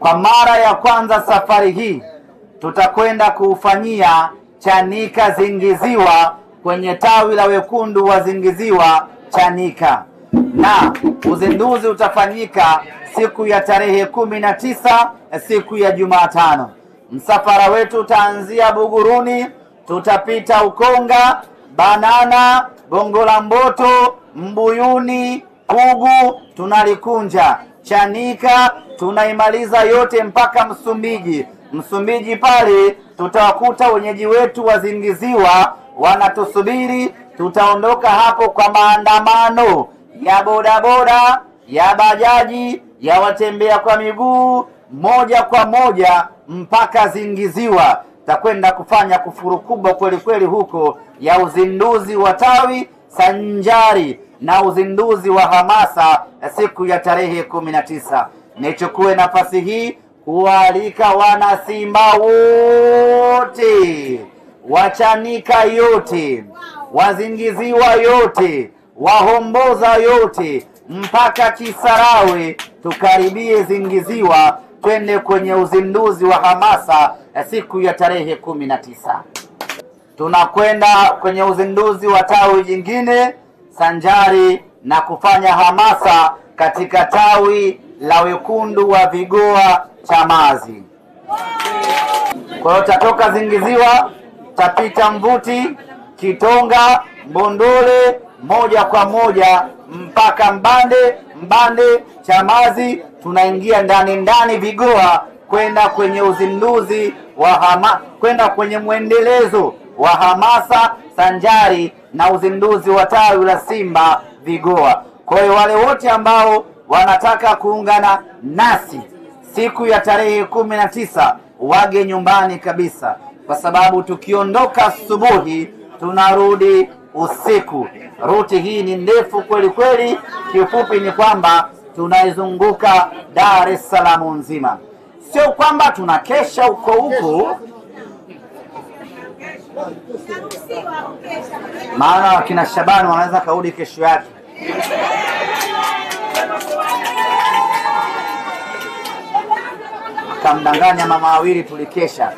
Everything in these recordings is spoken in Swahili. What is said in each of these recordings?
Kwa mara ya kwanza safari hii tutakwenda kuufanyia Chanika Zingiziwa kwenye tawi la wekundu wa Zingiziwa Chanika, na uzinduzi utafanyika siku ya tarehe 19 siku ya Jumatano. Msafara wetu utaanzia Buguruni, tutapita Ukonga, Banana, Gongo la Mboto, Mbuyuni, Pugu, tunalikunja Chanika, tunaimaliza yote mpaka Msumbiji. Msumbiji pale tutawakuta wenyeji wetu wa Zingiziwa wanatusubiri. Tutaondoka hapo kwa maandamano ya bodaboda, ya bajaji, ya watembea kwa miguu, moja kwa moja mpaka Zingiziwa. Takwenda kufanya kufuru kubwa kweli kweli huko ya uzinduzi wa tawi sanjari na uzinduzi wa hamasa siku ya tarehe 19. Nichukue nafasi hii kualika wana Simba wote, Wachanika yote, Wazingiziwa yote, Wahomboza yote, mpaka Kisarawe, tukaribie Zingiziwa, twende kwenye uzinduzi wa hamasa siku ya tarehe 19. Tunakwenda kwenye uzinduzi wa tawi jingine sanjari na kufanya hamasa katika tawi la wekundu wa Vigoa Chamazi. Kwa hiyo tatoka Zingiziwa, tapita Mvuti, Kitonga, Mbondole, moja kwa moja mpaka Mbande, Chamazi, tunaingia ndani Vigoa kwenda kwenye uzinduzi wa kwenda kwenye mwendelezo wa hamasa sanjari na uzinduzi wa tawi la Simba Vigoa. Kwa hiyo wale wote ambao wanataka kuungana nasi siku ya tarehe 19 wage nyumbani kabisa, kwa sababu tukiondoka asubuhi tunarudi usiku. Ruti hii ni ndefu kweli kweli. Kifupi ni kwamba tunaizunguka Dar es Salaam nzima, sio kwamba tunakesha huko, maana wakina Shabani wanaweza kaudi kesho yake. Kamdanganya mama wawili tulikesha.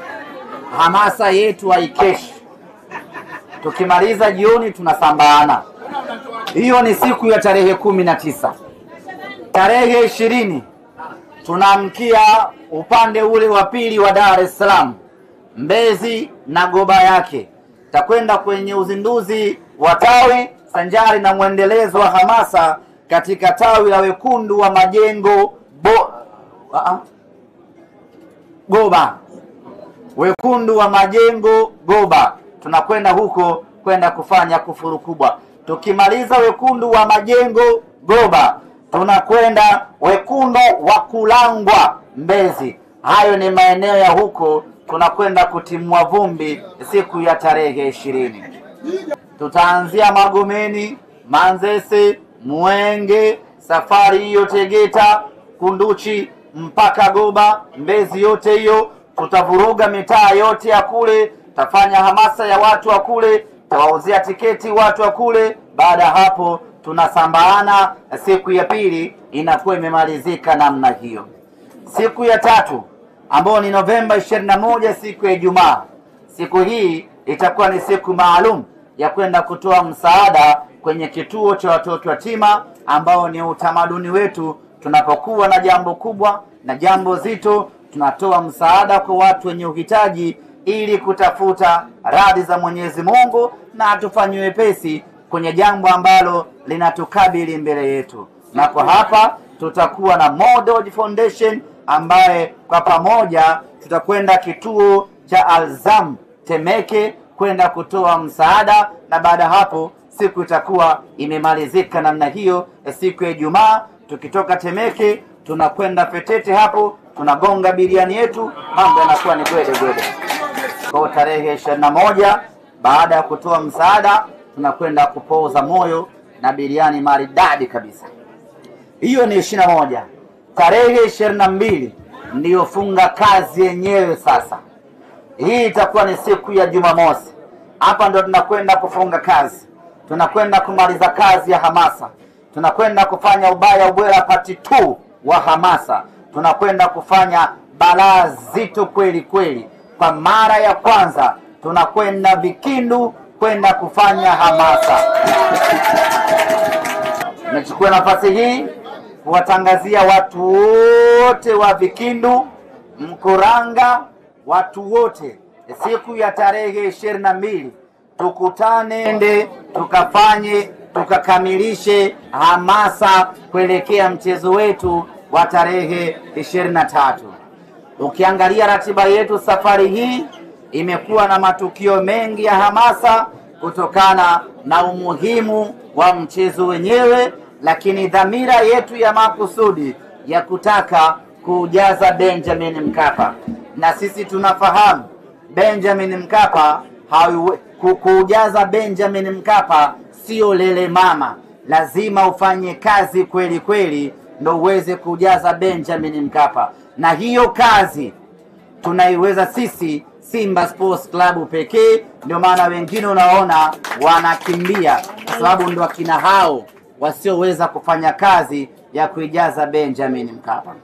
Hamasa yetu haikeshi, tukimaliza jioni tunasambaana. Hiyo ni siku ya tarehe 19. Tarehe 20 tunaamkia upande ule wa pili wa Dar es Salaam, Mbezi na Goba yake. Takwenda kwenye uzinduzi wa tawi sanjari na mwendelezo wa hamasa katika tawi la wekundu wa Majengo Goba. Wekundu wa Majengo Goba. Tunakwenda huko kwenda kufanya kufuru kubwa. Tukimaliza wekundu wa Majengo Goba, tunakwenda wekundu wa Kulangwa Mbezi. Hayo ni maeneo ya huko tunakwenda kutimua vumbi siku ya tarehe 20. Tutaanzia Magomeni, Manzese, Mwenge, safari hiyo Tegeta, Kunduchi mpaka Goba, Mbezi yote hiyo. Tutavuruga mitaa yote ya kule, tafanya hamasa ya watu wa kule, tawauzia tiketi watu wa kule. Baada hapo tunasambaana. Siku ya pili inakuwa imemalizika namna hiyo. Siku ya tatu ambayo ni Novemba 21, siku ya Ijumaa, siku hii itakuwa ni siku maalum ya kwenda kutoa msaada kwenye kituo cha watoto yatima, ambao ni utamaduni wetu. Tunapokuwa na jambo kubwa na jambo zito, tunatoa msaada kwa watu wenye uhitaji ili kutafuta radhi za Mwenyezi Mungu na atufanyie wepesi kwenye jambo ambalo linatukabili mbele yetu. Na kwa hapa tutakuwa na Model Foundation ambaye kwa pamoja tutakwenda kituo cha Alzam Temeke kwenda kutoa msaada, na baada hapo siku itakuwa imemalizika namna hiyo. Siku ya Ijumaa tukitoka Temeke tunakwenda Petete, hapo tunagonga biriani yetu, mambo yanakuwa ni gwede. Kwa tarehe 21 baada ya kutoa msaada tunakwenda kupoza moyo na biriani maridadi kabisa. Hiyo ni 21. Tarehe 22 ndiyo funga kazi yenyewe. Sasa hii itakuwa ni siku ya Jumamosi. Hapa ndo tunakwenda kufunga kazi, tunakwenda kumaliza kazi ya hamasa, tunakwenda kufanya ubaya ubwela part 2 wa hamasa. tunakwenda kufanya balaa zito kweli kweli. Kwa mara ya kwanza tunakwenda Vikindu kwenda kufanya hamasa. Nachukua nafasi hii kuwatangazia watu wote wa Vikindu, Mkuranga, watu wote, siku ya tarehe 22 tukutane, tukakamilishe hamasa kuelekea mchezo wetu wa tarehe 23. Ukiangalia ratiba yetu safari hii imekuwa na matukio mengi ya hamasa kutokana na umuhimu wa mchezo wenyewe, lakini dhamira yetu ya makusudi ya kutaka kujaza Benjamin Mkapa. Na sisi tunafahamu Benjamin Mkapa, kujaza Benjamin Mkapa sio lele mama, lazima ufanye kazi kweli kweli ndio uweze kujaza Benjamin Mkapa. Na hiyo kazi tunaiweza sisi Simba Sports Club pekee. Ndio maana wengine unaona wanakimbia, kwa sababu ndio akina hao wasioweza kufanya kazi ya kuijaza Benjamin Mkapa.